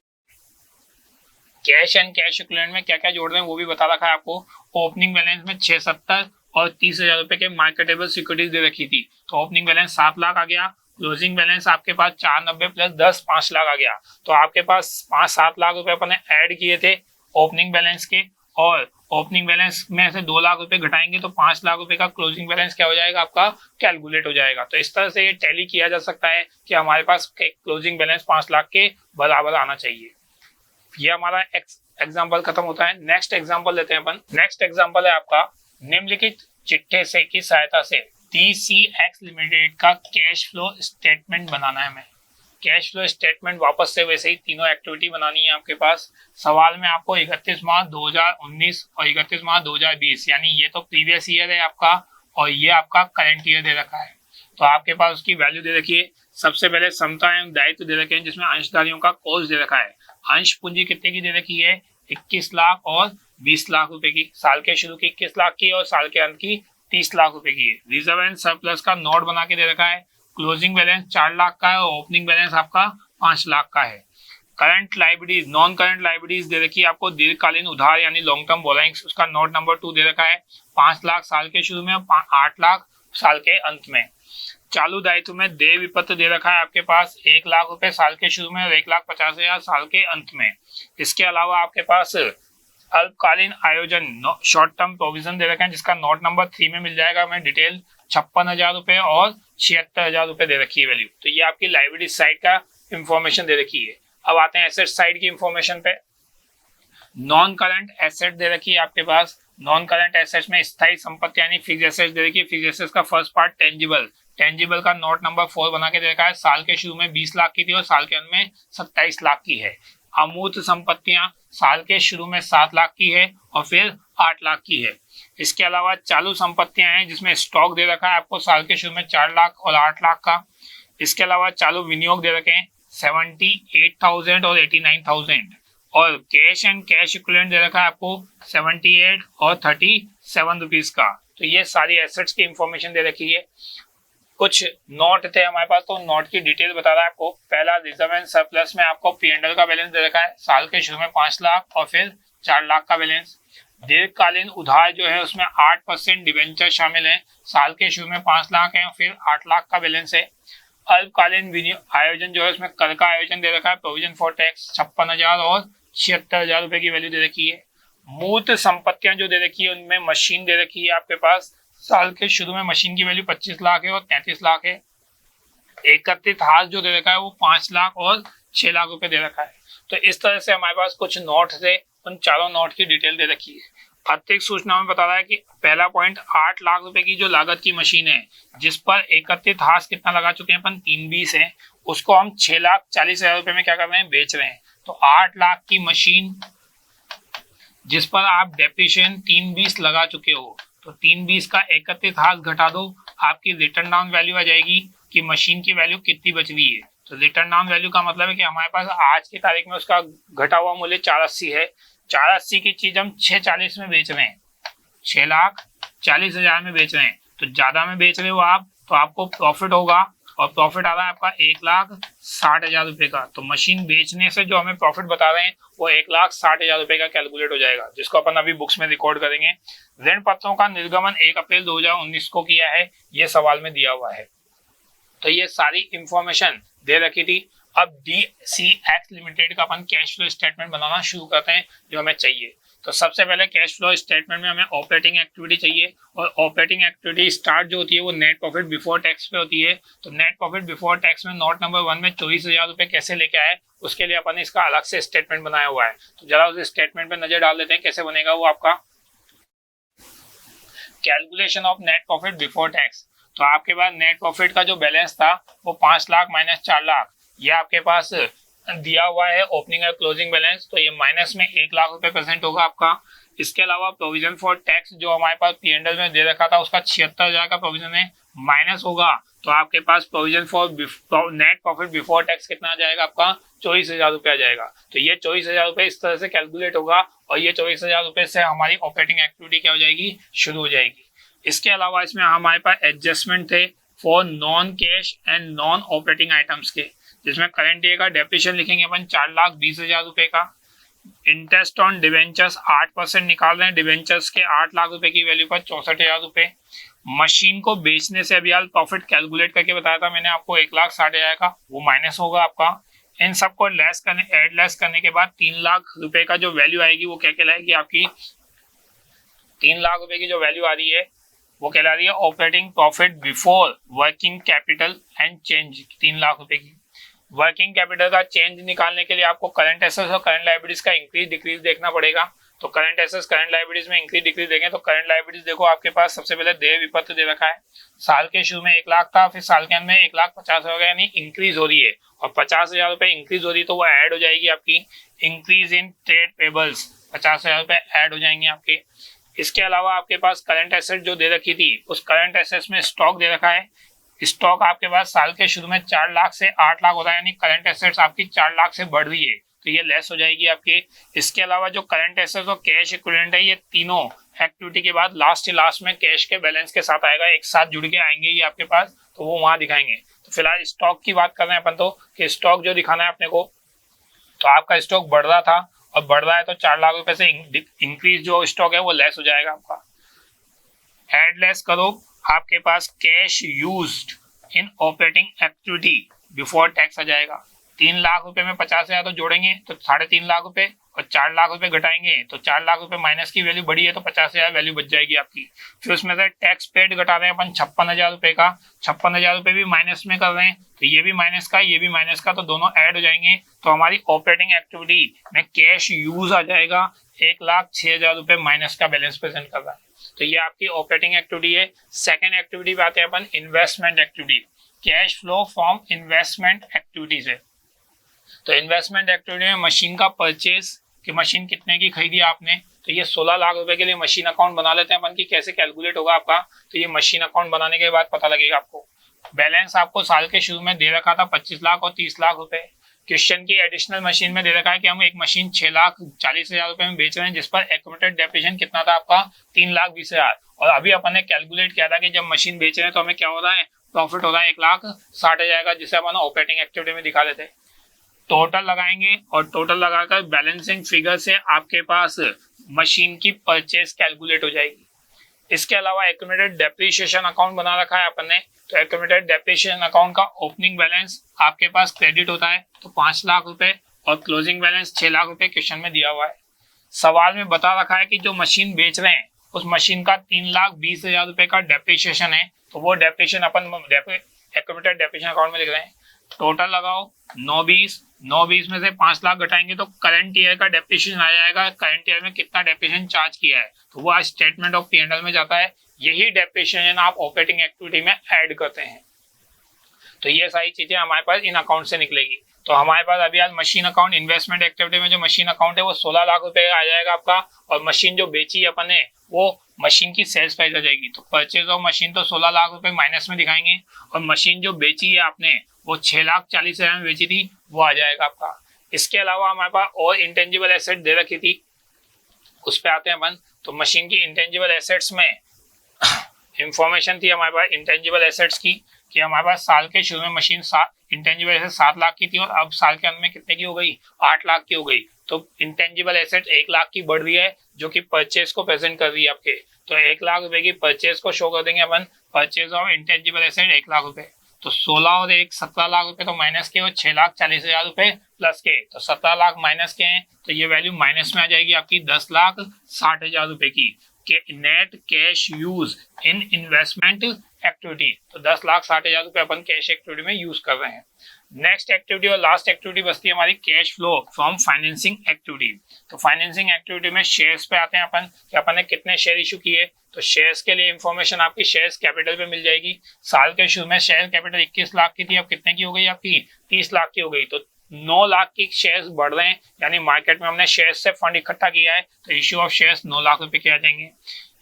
cash and cash equivalent में क्या क्या जोड़ रहे हैं वो भी बता रखा है आपको। ओपनिंग बैलेंस में 670 और 30,000 रुपए के मार्केटेबल सिक्योरिटीज दे रखी थी, तो ओपनिंग बैलेंस 7 लाख आ गया। क्लोजिंग बैलेंस आपके पास 490 प्लस 10 5 लाख आ गया। तो आपके पास 5-7 लाख रुपए अपन ने ऐड किए थे ओपनिंग बैलेंस के, और ओपनिंग बैलेंस में से 2 लाख रुपए घटाएंगे तो 5 लाख रुपए का क्लोजिंग बैलेंस क्या हो जाएगा आपका, कैलकुलेट हो जाएगा। तो इस तरह से ये टैली किया जा सकता है कि हमारे पास क्लोजिंग बैलेंस 5 लाख के बराबर आना चाहिए। ये हमारा एग्जाम्पल खत्म होता है। नेक्स्ट एग्जाम्पल लेते हैं अपन। नेक्स्ट एग्जाम्पल है आपका, निम्नलिखित चिट्ठे से की सहायता से DCX लिमिटेड का कैश फ्लो स्टेटमेंट बनाना है हमें। कैश फ्लो स्टेटमेंट वापस से वैसे ही तीनों एक्टिविटी बनानी है आपके पास। सवाल में आपको 31 मार्च 2019 और 31 मार्च 2020 यानी ये तो प्रीवियस ईयर है आपका और ये आपका करंट ईयर दे रखा है। तो आपके पास उसकी वैल्यू दे रखी है। सबसे पहले समता एवं दायित्व दे रखे हैं जिसमें अंशधारियों का कोर्स दे रखा है। अंश पूंजी कितने की दे रखी है? 21 लाख और 20 लाख रुपए की। साल के शुरू की 21 लाख की और साल के अंत की 30 लाख रुपए की है। रिजर्व एंड सरप्लस का नोट बना के दे रखा है। क्लोजिंग बैलेंस 4 लाख का है और ओपनिंग बैलेंस आपका 5 लाख का है। Current liabilities, non current liabilities दे रखी है आपको। दीर्घकालीन उधार यानी लॉन्ग टर्म बोरोइंग्स, उसका नोट नंबर 2 दे रखा है। 5 लाख साल के शुरू में, 8 लाख साल के अंत में। चालू दायित्व में देय विपत्र दे रखा है आपके पास 1 लाख रुपए साल के शुरू में और 1,50,000 साल के अंत में। इसके अलावा आपके पास अल्पकालीन आयोजन शॉर्ट टर्म प्रोविजन दे रखे हैं जिसका नोट नंबर 3 में मिल जाएगा हमें डिटेल। 56,000 रुपए और 76,000 रुपए दे रखी है वैल्यू। तो ये आपकी लाइबिलिटी साइड का इंफॉर्मेशन दे रखी है। अब आते हैं एसेट साइड की इंफॉर्मेशन पे। नॉन करंट एसेट दे रखी है आपके पास। नॉन करंट एसेट्स में स्थायी संपत्ति यानी फिक्स्ड एसेट्स दे रखी है। फिक्स्ड एसेट्स का फर्स्ट पार्ट टेंजिबल का नोट नंबर 4 बना के दे रखा है। साल के शुरू में 20 लाख की थी और साल के अंत में 27 लाख की है। अमूर्त संपत्तियां साल के शुरू में 7 लाख की है और फिर 8 लाख की है। इसके अलावा चालू संपत्तियां हैं जिसमें स्टॉक दे रखा है आपको साल के शुरू में 4 लाख और 8 लाख का। इसके अलावा चालू विनियोग दे रखे हैं 78,000 और 89,000 और कैश एंड कैश इक्विवेलेंट दे रखा है आपको 78 और 37 रुपीज का। तो ये सारी एसेट्स की इंफॉर्मेशन दे रखी है। कुछ नोट थे हमारे पास तो नोट की डिटेल बता रहा है आपको। पहला रिजर्व एंड सरप्लस में आपको P&L का बैलेंस दे रखा है साल के शुरू में 5 लाख और फिर 4 लाख का बैलेंस। दीर्घकालीन उधार जो है उसमें 8% डिवेंचर शामिल है। साल के शुरू में 5 लाख है और फिर 8 लाख का बैलेंस है। अल्पकालीन आयोजन जो है उसमें कर का आयोजन दे रखा है प्रोविजन फॉर टैक्स 56,000 और 76,000 रुपए की वैल्यू दे रखी है। मूर्त संपत्तियां जो दे रखी है उनमें मशीन दे रखी है आपके पास। साल के शुरू में मशीन की वैल्यू 25 लाख है और 33 लाख है। एकत्रित हाथ जो दे रखा है वो 5 लाख और 6 लाख रुपए दे रखा है। तो इस तरह से हमारे पास कुछ नोट थे, उन चारों नोट की डिटेल दे रखी है। अतिरिक्त सूचना में बता रहा है कि पहला पॉइंट 8 लाख रुपए की जो लागत की मशीन है जिस पर एकत्रित हाथ कितना लगा चुके हैं अपन 320 है, उसको हम 6,40,000 रुपए में क्या कर रहे हैं, बेच रहे हैं। तो 8 लाख की मशीन जिस पर आप डेप्रिसिएशन 320 लगा चुके हो तो 320 का एकत्रित हाथ घटा दो, आपकी रिटर्न डाउन वैल्यू आ जाएगी कि मशीन की वैल्यू कितनी बच रही है। तो रिटर्न डाउन वैल्यू का मतलब है कि हमारे पास आज की तारीख में उसका घटा हुआ मूल्य 480 है। 480 की चीज हम 640 में बेच रहे हैं, 6,40,000 में बेच रहे हैं। तो ज्यादा में बेच रहे हो आप तो आपको प्रॉफिट होगा और प्रॉफिट आ रहा है आपका 1,60,000 रुपए का। तो मशीन बेचने से जो हमें प्रॉफिट बता रहे हैं वो 1,60,000 रुपए का कैलकुलेट हो जाएगा, जिसको अपन अभी बुक्स में रिकॉर्ड करेंगे। ऋण पत्रों का निर्गमन 1 अप्रैल 2019 को किया है, ये सवाल में दिया हुआ है। तो ये सारी इंफॉर्मेशन दे रखी थी। अब DCX लिमिटेड का अपन कैश फ्लो स्टेटमेंट बनाना शुरू करते हैं जो हमें चाहिए। तो सबसे पहले कैश फ्लो स्टेटमेंट में हमें ऑपरेटिंग एक्टिविटी चाहिए और ऑपरेटिंग एक्टिविटी स्टार्ट जो होती है वो नेट प्रॉफिट बिफोर टैक्स पे होती है। तो नेट प्रॉफिट बिफोर टैक्स में नोट नंबर 1 में 24,000 रुपए कैसे लेके आए उसके लिए अपन ने इसका अलग से स्टेटमेंट बनाया हुआ है। तो जरा उस स्टेटमेंट पे नजर डाल लेते हैं कैसे बनेगा वो आपका। Calculation of net profit before tax. तो आपके पास नेट प्रॉफिट का जो बैलेंस था वो 5 लाख माइनस 4 लाख, ये आपके पास दिया हुआ है ओपनिंग और क्लोजिंग बैलेंस। तो ये माइनस में 1 लाख रुपए प्रेजेंट होगा आपका। इसके अलावा प्रोविजन फॉर टैक्स जो हमारे पास P&L में दे रखा था उसका 76,000 का प्रोविजन है, माइनस होगा तो आपके पास provision for net profit before tax कितना आ जाएगा आपका 24,000 रुपए आ जाएगा। तो ये 24,000 रुपए इस तरह से कैलकुलेट होगा और ये 24,000 रुपए से हमारी ऑपरेटिंग एक्टिविटी क्या हो जाएगी, शुरू हो जाएगी। इसके अलावा इसमें हमारे पास एडजस्टमेंट थे for non cash and non operating items के, जिसमें करंट ईयर का डेप्रिसिएशन लिखेंगे अपन 4,20,000 रुपए का। इंटरेस्ट ऑन डिवेंचर्स 8% निकाल रहे हैं, डिवेंचर्स के 8 लाख रुपए की वैल्यू पर 64,000 रुपए। मशीन को बेचने से अभी प्रॉफिट कैलकुलेट करके बताया था मैंने आपको 1,60,000 का, वो माइनस होगा आपका। इन सबको लेस करने के बाद 3 लाख रुपए का जो वैल्यू आएगी वो क्या कहलाएगी आपकी, 3 लाख रुपए की जो वैल्यू आ रही है वो कहला रही है operating profit before working capital and change, 3 lakh रुपए की। वर्किंग कैपिटल का चेंज निकालने के लिए आपको करंट एसेट्स और करंट लायबिलिटीज का इंक्रीज डिक्रीज देखना पड़ेगा। तो करंट एसेट्स करंट लायबिलिटीज में इंक्रीज डिक्रीज देखें तो करंट लायबिलिटीज देखो आपके पास सबसे पहले देय विपत्र दे रखा है, साल के शुरू में 1 लाख था, फिर साल के अंत में 1,50,000 हो गया, यानी इंक्रीज हो रही है और 50,000 रुपए इंक्रीज हो रही है तो वो ऐड हो जाएगी आपकी इंक्रीज इन ट्रेड पेबल्स, 50,000 रुपए ऐड हो जाएंगे आपके। इसके अलावा आपके पास करंट एसेट जो दे रखी थी उस करंट एसेट्स में स्टॉक दे रखा है, स्टॉक आपके पास साल के शुरू में 4 लाख से 8 लाख होता है, यानी करंट एसेट्स आपकी 4 लाख से बढ़ रही है तो ये लेस हो जाएगी आपकी। इसके अलावा जो करंट एसेट्स और कैश इक्विवेलेंट है ये तीनों एक्टिविटी के बाद लास्ट में कैश के बैलेंस के साथ आएगा, एक साथ जुड़ के आएंगे ये आपके पास, तो वो वहां दिखाएंगे। तो फिलहाल स्टॉक की बात कर रहे हैं अपन तो कि स्टॉक जो दिखाना है अपने को, तो आपका स्टॉक बढ़ रहा था और बढ़ रहा है तो 4 लाख रुपए से इंक्रीज जो स्टॉक है वो लेस हो जाएगा आपका। एड लेस करो, आपके पास cash used in operating activity before tax आ जाएगा। 3 लाख रुपए में 50,000 तो जोड़ेंगे तो 3.5 लाख रुपए और 4 लाख रुपए घटाएंगे तो 4 लाख रुपए माइनस की वैल्यू बढ़ी है तो 50,000 वैल्यू बच जाएगी आपकी। फिर उसमें से टैक्स पेड घटा रहे हैं अपन 56,000 रुपए का, 56,000 रुपए भी माइनस में कर रहे हैं तो ये भी माइनस का ये भी माइनस का, तो दोनों ऐड हो जाएंगे तो हमारी ऑपरेटिंग एक्टिविटी में कैश यूज आ जाएगा 1,06,000 रुपए माइनस का बैलेंस प्रेजेंट कर रहा है। तो ये आपकी ऑपरेटिंग एक्टिविटी है। सेकेंड एक्टिविटी पे आते हैं अपन investment activity, cash flow from investment activity से। तो इन्वेस्टमेंट एक्टिविटी में मशीन का परचेज, कि मशीन कितने की खरीदी आपने, तो ये 16 लाख रुपए के लिए मशीन अकाउंट बना लेते हैं अपन की कैसे कैलकुलेट होगा आपका, तो ये मशीन अकाउंट बनाने के बाद पता लगेगा आपको। बैलेंस आपको साल के शुरू में दे रखा था 25 लाख और 30 लाख रुपए। क्वेश्चन की एडिशनल मशीन में दे रखा है कि हम एक मशीन 6,40,000 रुपए में बेच रहे हैं जिस पर एक्यूमुलेटेड डेप्रिसिएशन कितना था आपका 3,20,000, और अभी अपन ने कैलकुलेट किया था कि जब मशीन बेच रहे हैं तो हमें क्या हो रहा है, प्रॉफिट हो रहा है 1,60,000 का, जिसे अपन ऑपरेटिंग एक्टिविटी में दिखा देते हैं। टोटल लगाएंगे और टोटल लगाकर बैलेंसिंग फिगर से आपके पास मशीन की परचेज कैलकुलेट हो जाएगी। इसके अलावा एक्यूमुलेटेड डेप्रिसिएशन अकाउंट बना रखा है अपन ने, तो एक्यूमुलेटेड डेप्रिसिएशन अकाउंट का ओपनिंग बैलेंस आपके पास क्रेडिट होता है तो 5 लाख रुपए और क्लोजिंग बैलेंस 6 लाख रुपए क्वेश्चन में दिया हुआ है। सवाल में बता रखा है कि जो मशीन बेच रहे हैं उस मशीन का 3,20,000 रुपए का डेप्रिसिएशन है, तो वो डेप्रिसिएशन अपन एक्यूमुलेटेड डेप्रिसिएशन अकाउंट में लिख रहे हैं। टोटल लगाओ 9,20 में से 5 लाख घटाएंगे तो करंट ईयर का डेप्रिसिएशन आ जाएगा, करंट ईयर में कितना डेप्रिसिएशन चार्ज किया है तो वो स्टेटमेंट ऑफ P&L में जाता है। यही डेप्रिसिएशन आप ऑपरेटिंग एक्टिविटी में ऐड करते हैं। तो ये सारी चीजें हमारे पास इन अकाउंट से निकलेगी। तो हमारे पास अभी आज मशीन अकाउंट इन्वेस्टमेंट एक्टिविटी में जो मशीन अकाउंट है वो 16 लाख रुपए आ जाएगा आपका, और मशीन जो बेची है अपन ने वो मशीन की सेल्स प्राइस आ जाएगी। तो परचेज ऑफ मशीन तो 16 लाख रुपए माइनस में दिखाएंगे, और मशीन जो बेची है आपने वो 6,40,000 में बेची थी वो आ जाएगा आपका। इसके अलावा हमारे पास और इंटेंजिबल एसेट दे रखी थी, उस पर आते हैं अपन। तो मशीन की इंटेंजिबल एसेट्स में इंफॉर्मेशन थी हमारे पास इंटेंजिबल एसेट्स की, कि हमारे पास साल के शुरू में मशीन इंटेंजिबल एसेट 7 लाख की थी और अब साल के अंत में कितने की हो गई, 8 लाख की हो गई। तो इंटेंजिबल एसेट 1 लाख की बढ़ रही है जो कि परचेज को प्रेजेंट कर रही है आपके। तो 1 लाख रुपए की परचेज को शो कर देंगे अपन, purchase of intangible asset 1 lakh रुपए। तो 16 और 1 17 लाख रुपए तो माइनस के, और 6,40,000 रुपए प्लस के, तो 17 लाख माइनस के हैं तो ये वैल्यू माइनस में आ जाएगी आपकी 10,60,000 रुपए की net cash use in investment activity. तो 10,60,000 रुपए अपन कैश एक्टिविटी में यूज कर रहे हैं। नेक्स्ट एक्टिविटी और लास्ट एक्टिविटी बचती है हमारी cash flow from financing activity. तो फाइनेंसिंग एक्टिविटी में शेयर्स पे आते हैं अपन कि अपन ने कितने शेयर इशू किए। तो शेयर्स के लिए इंफॉर्मेशन आपकी शेयर्स कैपिटल पे मिल जाएगी। साल के शुरू में शेयर कैपिटल 21 लाख की थी, अब कितने की हो गई आपकी 30 लाख की हो गई। तो 9 लाख की शेयर्स बढ़ रहे हैं, यानी मार्केट में हमने शेयर्स से फंड इकट्ठा किया है तो इश्यू ऑफ शेयर्स 9 लाख रुपए के आ जाएंगे।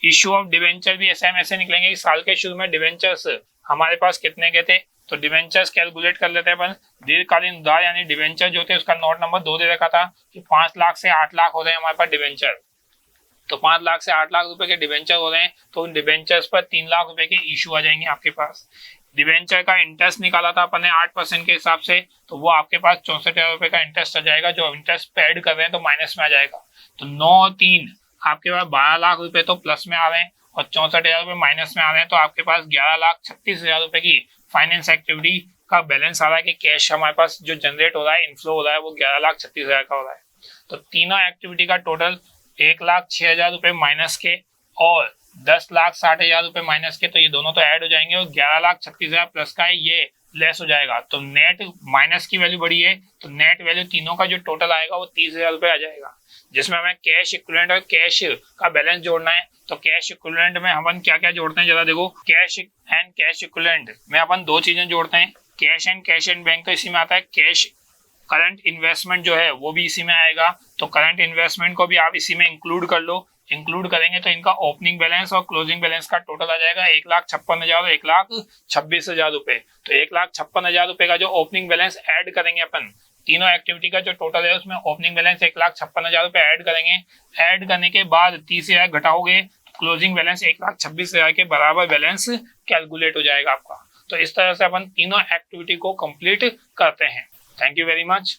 इश्यू ऑफ डिवेंचर भी ऐसे निकलेंगे कि साल के शुरू में डिवेंचर्स हमारे पास कितने के थे। तो डिवेंचर्स कैलकुलेट कर लेते हैं अपन। दीर्घकालीन उधार यानी डिवेंचर जो थे उसका नोट नंबर 2 दे रखा था कि 5 लाख से 8 लाख हो रहे हैं हमारे पास डिवेंचर। तो 5 लाख से 8 लाख रुपए के डिवेंचर हो रहे हैं तो उन डिवेंचर्स पर 3 लाख रुपए के इशू आ जाएंगे आपके पास। डिवेंचर का इंटरेस्ट निकाला था अपन ने 8% के हिसाब से, तो वो आपके पास 64,000 रुपए का इंटरेस्ट आ जाएगा, जो इंटरेस्ट पेड कर रहे हैं तो माइनस में आ जाएगा। तो 9 और 3 आपके पास 12 लाख रुपए तो प्लस में आ रहे हैं और 64,000 रुपए माइनस में आ रहे हैं। तो आपके पास 11,36,000 रुपए की फाइनेंस एक्टिविटी का बैलेंस आ रहा है कि कैश हमारे पास जो जनरेट हो रहा है, इनफ्लो हो रहा है, वो 11,36,000 का हो रहा है। तो तीनों एक्टिविटी का टोटल 1,06,000 रुपए माइनस के और 10,60,000 रुपए माइनस के, तो ये दोनों तो ऐड हो जाएंगे और 11,36,000 प्लस का है, ये लेस हो जाएगा, तो नेट माइनस की वैल्यू बड़ी है, तो नेट वैल्यू तीनों का जो टोटल आएगा वो 30,000 रुपये आ जाएगा, जिसमें हमें कैश इक्विवेलेंट और कैश का बैलेंस जोड़ना है। तो कैश इक्विवेलेंट में अपन क्या क्या जोड़ते हैं जरा देखो, कैश एंड कैश इक्विवेलेंट में अपन दो चीजें जोड़ते हैं, कैश एंड बैंक तो इसी में आता है, कैश करंट इन्वेस्टमेंट जो है वो भी इसी में आएगा, तो करंट इन्वेस्टमेंट को भी आप इसी में इंक्लूड कर लो। इंक्लूड करेंगे तो इनका ओपनिंग बैलेंस और क्लोजिंग बैलेंस का टोटल आ जाएगा 1,56,000 और 1,26,000 रुपए। तो 1,56,000 रुपए का जो ओपनिंग बैलेंस ऐड करेंगे अपन, तीनों एक्टिविटी का जो टोटल है उसमें ओपनिंग बैलेंस 1,56,000 रुपए ऐड करेंगे। ऐड करने के बाद 30,000 घटाओगे, क्लोजिंग बैलेंस 1,26,000 के बराबर बैलेंस कैलकुलेट हो जाएगा आपका। तो इस तरह से अपन तीनों एक्टिविटी को कंप्लीट करते हैं। Thank you very much.